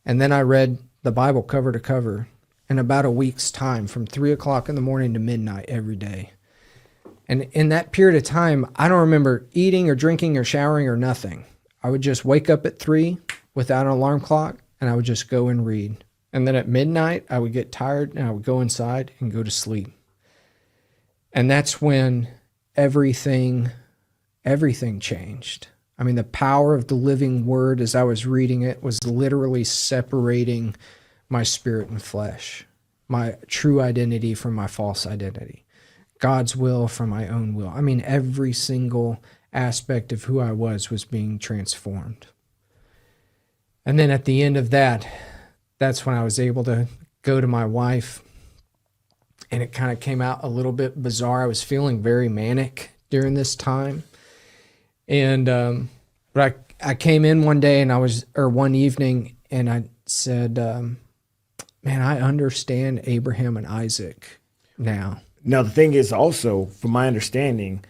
and then I read the Bible cover to cover in about a week's time, from 3 o'clock in the morning to midnight every day. And in that period of time, I don't remember eating or drinking or showering or nothing. I would just wake up at 3 without an alarm clock, and I would just go and read. And then at midnight, I would get tired, and I would go inside and go to sleep. And that's when everything changed. I mean, the power of the living word as I was reading it was literally separating my spirit and flesh, my true identity from my false identity, God's will from my own will. I mean, every single aspect of who I was being transformed. And then at the end of that's when I was able to go to my wife. And it kind of came out a little bit bizarre. I was feeling very manic during this time. And, but I came in one day one evening and I said, man, I understand Abraham and Isaac now. Now, the thing is also, from my understanding,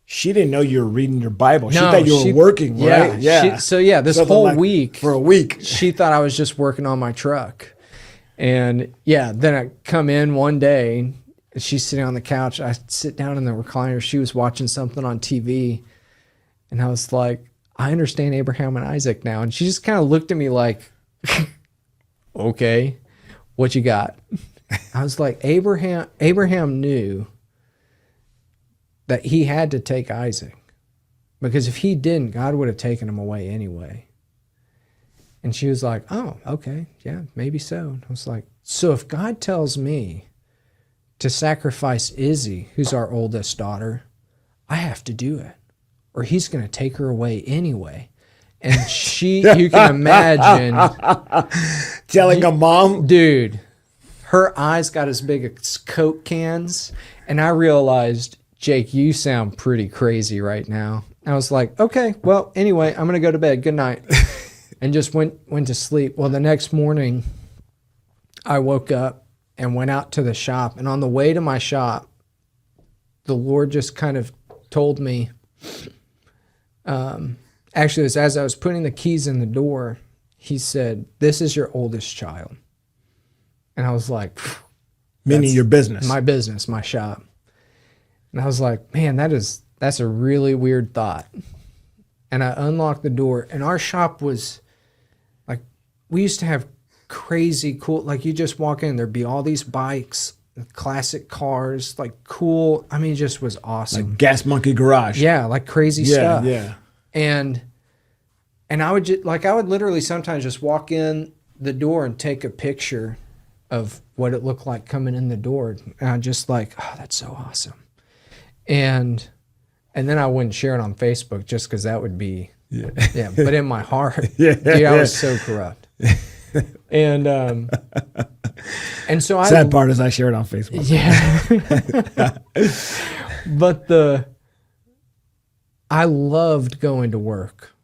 she didn't know you were reading your Bible. She No, thought you were working, right? Yeah. This whole week. For a week. She thought I was just working on my truck. And then I come in one day, and she's sitting on the couch. I sit down in the recliner. She was watching something on TV. And I was like, I understand Abraham and Isaac now. And she just kind of looked at me like, okay, what you got? I was like, Abraham knew that he had to take Isaac. Because if he didn't, God would have taken him away anyway. And she was like, oh, okay, yeah, maybe so. And I was like, so if God tells me to sacrifice Izzy, who's our oldest daughter, I have to do it, or he's going to take her away anyway. And you can imagine. Telling a mom? Dude, her eyes got as big as Coke cans. And I realized, Jake, you sound pretty crazy right now. I was like, okay, well, anyway, I'm going to go to bed. Good night. And just went to sleep. Well, the next morning, I woke up and went out to the shop. And on the way to my shop, the Lord just kind of told me, actually, it was as I was putting the keys in the door, he said, this is your oldest child. And I was like, meaning your business. My business, my shop. And I was like, man, that's a really weird thought. And I unlocked the door, and our shop was like, we used to have crazy cool, like you just walk in, there'd be all these bikes, classic cars, like cool. I mean, it just was awesome. Like Gas Monkey Garage. Yeah, like crazy stuff. Yeah. And I would literally sometimes just walk in the door and take a picture of what it looked like coming in the door. And I'm just like, oh, that's so awesome. And then I wouldn't share it on Facebook just because that would be, yeah. But in my heart, dude, I was so corrupt. And so sad part is I share it on Facebook. Yeah. But I loved going to work.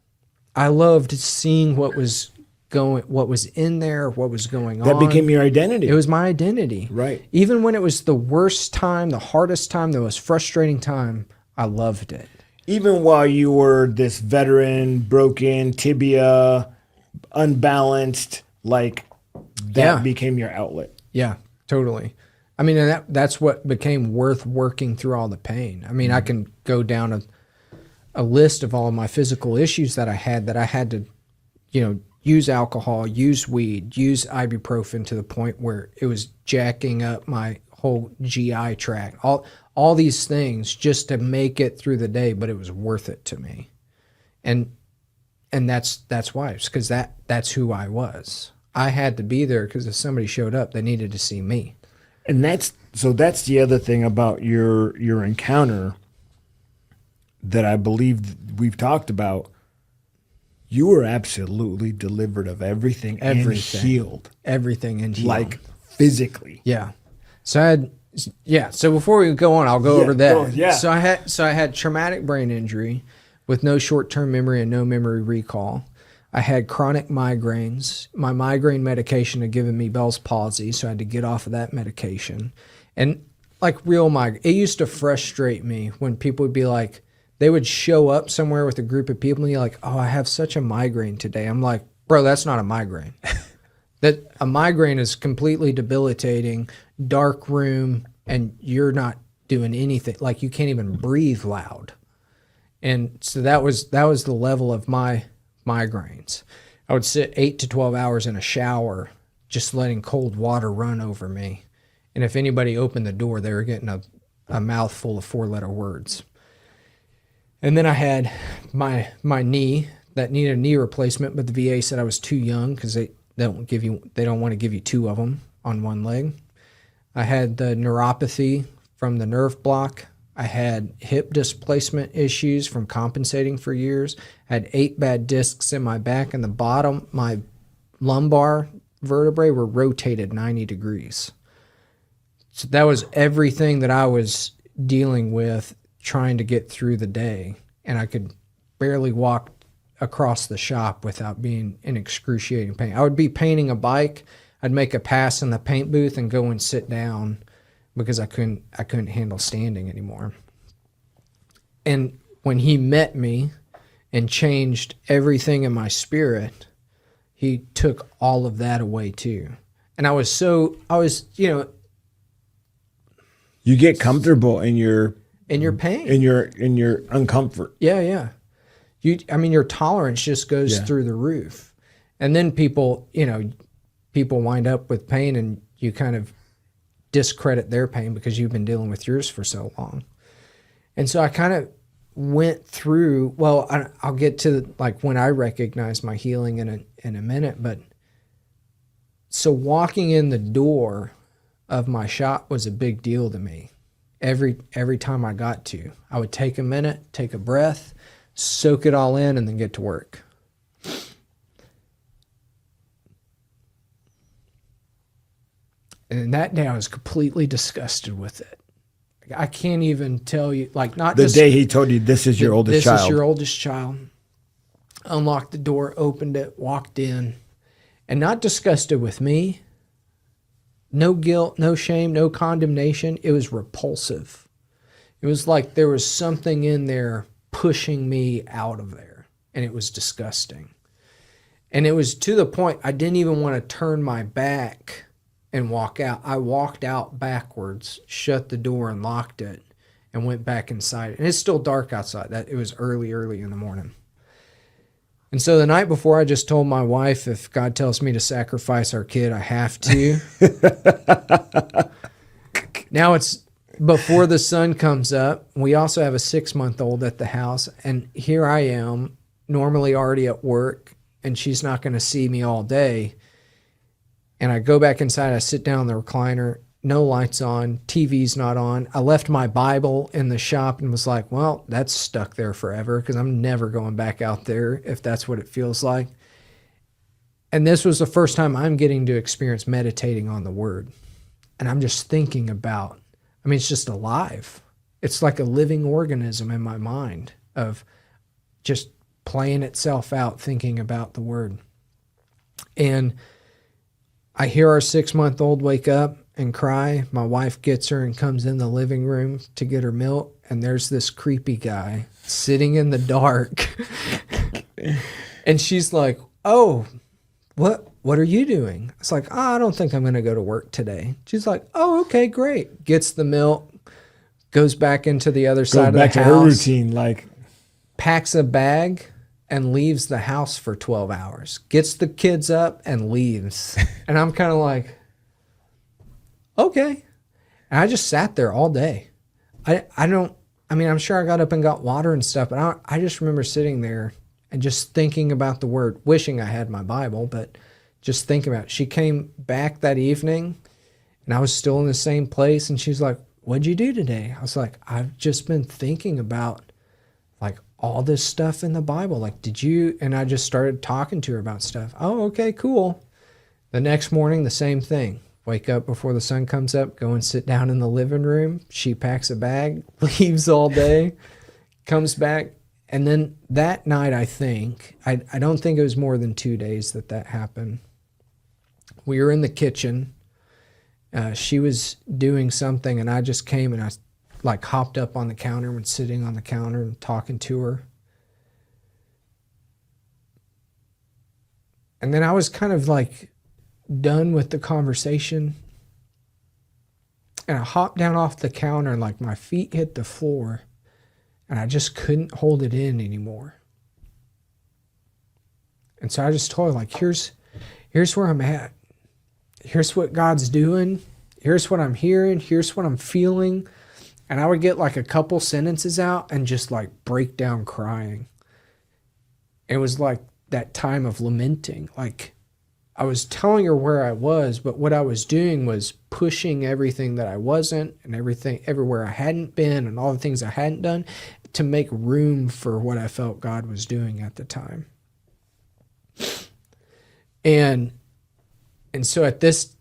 I loved seeing what was in there, what was going on. That became your identity. It was my identity. Right. Even when it was the worst time, the hardest time, the most frustrating time, I loved it. Even while you were this veteran, broken, tibia, unbalanced, like that became your outlet. Yeah, totally. I mean, and that's what became worth working through all the pain. I mean, I can go down a list of all of my physical issues that I had to, use alcohol, use weed, use ibuprofen to the point where it was jacking up my whole GI tract. All these things just to make it through the day, but it was worth it to me. And that's why. It's because that's who I was. I had to be there because if somebody showed up, they needed to see me. And that's the other thing about your encounter that I believe we've talked about. You were absolutely delivered of everything and healed. Everything and healed. Like physically. Yeah. So so before we go on, I'll go over that. So I had traumatic brain injury with no short-term memory and no memory recall. I had chronic migraines. My migraine medication had given me Bell's palsy, so I had to get off of that medication. And like real migraine, it used to frustrate me when people would be like, they would show up somewhere with a group of people and you're like, oh, I have such a migraine today. I'm like, bro, that's not a migraine. That a migraine is completely debilitating, dark room, and you're not doing anything. Like you can't even breathe loud. And so that was the level of my migraines. I would sit 8 to 12 hours in a shower, just letting cold water run over me. And if anybody opened the door, they were getting a mouthful of 4-letter words. And then I had my knee that needed a knee replacement, but the VA said I was too young because they don't want to give you 2 of them on one leg. I had the neuropathy from the nerve block. I had hip displacement issues from compensating for years. I had 8 bad discs in my back, and the bottom, my lumbar vertebrae were rotated 90 degrees. So that was everything that I was dealing with trying to get through the day. And I could barely walk across the shop without being in excruciating pain. I would be painting a bike. I'd make a pass in the paint booth and go and sit down because I couldn't handle standing anymore. And when he met me and changed everything in my spirit, he took all of that away too. And I was, you get comfortable in your pain, in your uncomfort. Yeah. Your tolerance just goes through the roof. And then people wind up with pain and you kind of discredit their pain because you've been dealing with yours for so long. And so I kind of went through, well, I'll get to like when I recognized my healing in a minute, but so walking in the door of my shop was a big deal to me. Every time I got to, I would take a minute, take a breath, soak it all in, and then get to work. And that day I was completely disgusted with it. I can't even tell you, like, not The just day he told you this is your oldest child. This is your oldest child. Unlocked the door, opened it, walked in, and not disgusted with me. No guilt, no shame, no condemnation. It was repulsive. It was like there was something in there pushing me out of there, and it was disgusting. And it was to the point I didn't even want to turn my back and walk out. I walked out backwards, shut the door and locked it, and went back inside. And it's still dark outside. It was early in the morning. And so the night before, I just told my wife, if God tells me to sacrifice our kid, I have to. Now it's before the sun comes up. We also have a 6-month-old at the house. And here I am, normally already at work, and she's not going to see me all day. And I go back inside, I sit down in the recliner, no lights on, TV's not on. I left my Bible in the shop and was like, well, that's stuck there forever because I'm never going back out there if that's what it feels like. And this was the first time I'm getting to experience meditating on the Word. And I'm just thinking about, I mean, it's just alive. It's like a living organism in my mind of just playing itself out, thinking about the Word. And I hear our 6-month-old wake up and cry. My wife gets her and comes in the living room to get her milk. And there's this creepy guy sitting in the dark. And she's like, oh, what are you doing? It's like, oh, I don't think I'm going to go to work today. She's like, oh, okay, great. Gets the milk, goes back into the other side of the house. Goes back to her routine, like. Packs a bag and leaves the house for 12 hours. Gets the kids up and leaves. And I'm kind of like, okay. And I just sat there all day. I'm sure I got up and got water and stuff, but I just remember sitting there and just thinking about the Word, wishing I had my Bible, but just thinking about it. She came back that evening and I was still in the same place. And she's like, what'd you do today? I was like, I've just been thinking about like all this stuff in the Bible. Like, did you? And I just started talking to her about stuff. Oh, okay, cool. The next morning, the same thing. Wake up before the sun comes up, go and sit down in the living room. She packs a bag, leaves all day, comes back. And then that night, I think, I don't think it was more than 2 days that happened. We were in the kitchen. She was doing something, and I just came and I like hopped up on the counter and was sitting on the counter and talking to her. And then I was kind of like done with the conversation. And I hopped down off the counter and like my feet hit the floor and I just couldn't hold it in anymore. And so I just told her, like, here's where I'm at. Here's what God's doing. Here's what I'm hearing. Here's what I'm feeling. And I would get like a couple sentences out and just like break down crying. It was like that time of lamenting. Like I was telling her where I was, but what I was doing was pushing everything that I wasn't and everything everywhere I hadn't been and all the things I hadn't done to make room for what I felt God was doing at the time. And so at this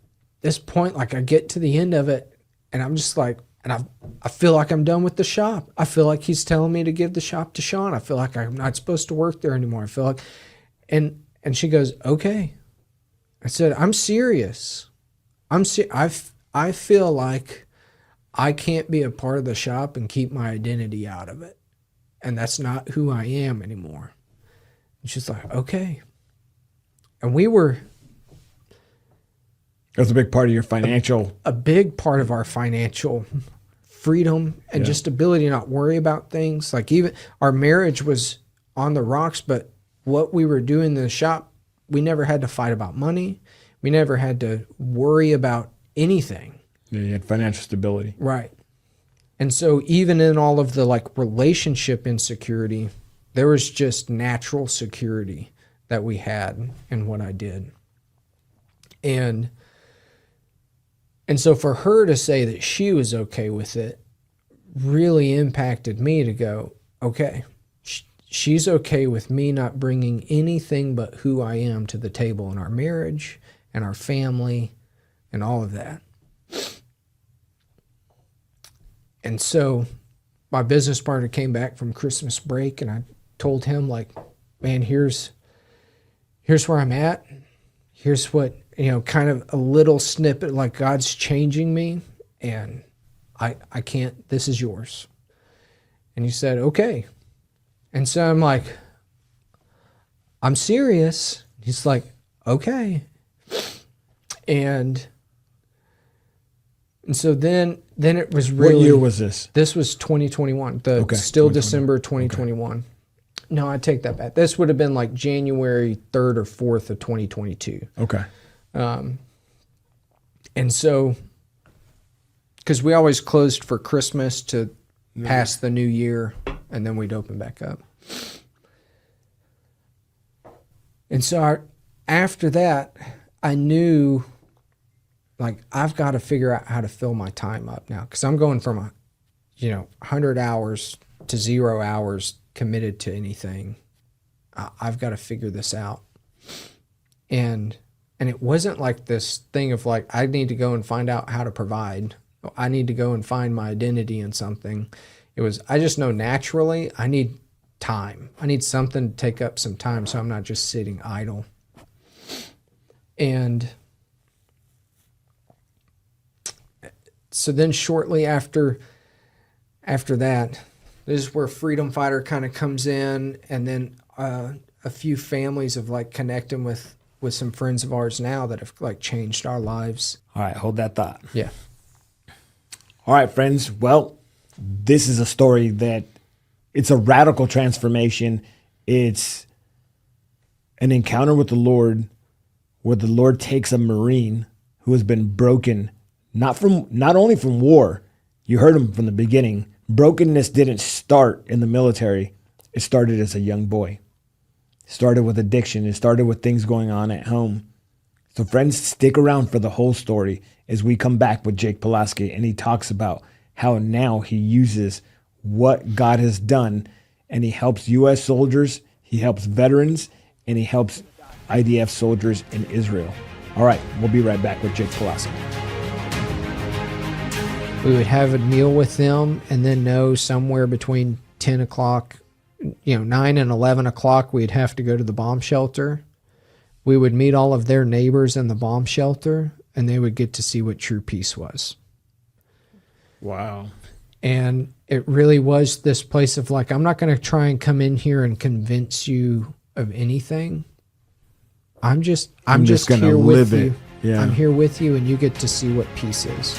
point, like I get to the end of it and I'm just like, and I feel like I'm done with the shop. I feel like he's telling me to give the shop to Sean. I feel like I'm not supposed to work there anymore. I feel like, and she goes, okay. I said, I'm serious. I feel like I can't be a part of the shop and keep my identity out of it. And that's not who I am anymore. And she's like, okay. And That's a big part of your financial. A big part of our financial freedom and just ability to not worry about things. Like even our marriage was on the rocks, but what we were doing in the shop, we never had to fight about money. We never had to worry about anything. Yeah, you had financial stability. Right. And so even in all of the like relationship insecurity, there was just natural security that we had in what I did. And so for her to say that she was okay with it really impacted me to go, okay, she's okay with me not bringing anything but who I am to the table in our marriage and our family and all of that. And so my business partner came back from Christmas break, and I told him, like, man, here's where I'm at. Here's what, kind of a little snippet, like God's changing me, and I can't, this is yours. And he said, okay. And so I'm like, I'm serious. He's like, okay. And so then it was really... What year was this? This was 2021. Still 2020. December 2021. Okay. No, I take that back. This would have been like January 3rd or 4th of 2022. Okay. And so, because we always closed for Christmas to pass the new year, and then we'd open back up. And so after that, I knew, like, I've got to figure out how to fill my time up now, because I'm going from 100 hours to 0 hours committed to anything. I've got to figure this out. And it wasn't like this thing of like, I need to go and find out how to provide. I need to go and find my identity in something. It was, I just know naturally I need time. I need something to take up some time so I'm not just sitting idle. And so then shortly after that, this is where Freedom Fighter kind of comes in, and then a few families of like connecting with some friends of ours now that have like changed our lives. All right, hold that thought. Yeah. All right, friends. Well, this is a story that it's a radical transformation. It's an encounter with the Lord where the Lord takes a Marine who has been broken, not only from war. You heard him from the beginning. Brokenness didn't start in the military. It started as a young boy. It started with addiction. It started with things going on at home. So friends, stick around for the whole story as we come back with Jake Pulaski, and he talks about how now he uses what God has done, and he helps U.S. soldiers, he helps veterans, and he helps IDF soldiers in Israel. All right, we'll be right back with Jake Pulaski. We would have a meal with them, and then know somewhere between 10 o'clock, 9 and 11 o'clock, we'd have to go to the bomb shelter. We would meet all of their neighbors in the bomb shelter, and they would get to see what true peace was. Wow. And it really was this place of like, I'm not going to try and come in here and convince you of anything. I'm just gonna here live with it. you. Yeah. I'm here with you, and you get to see what peace is.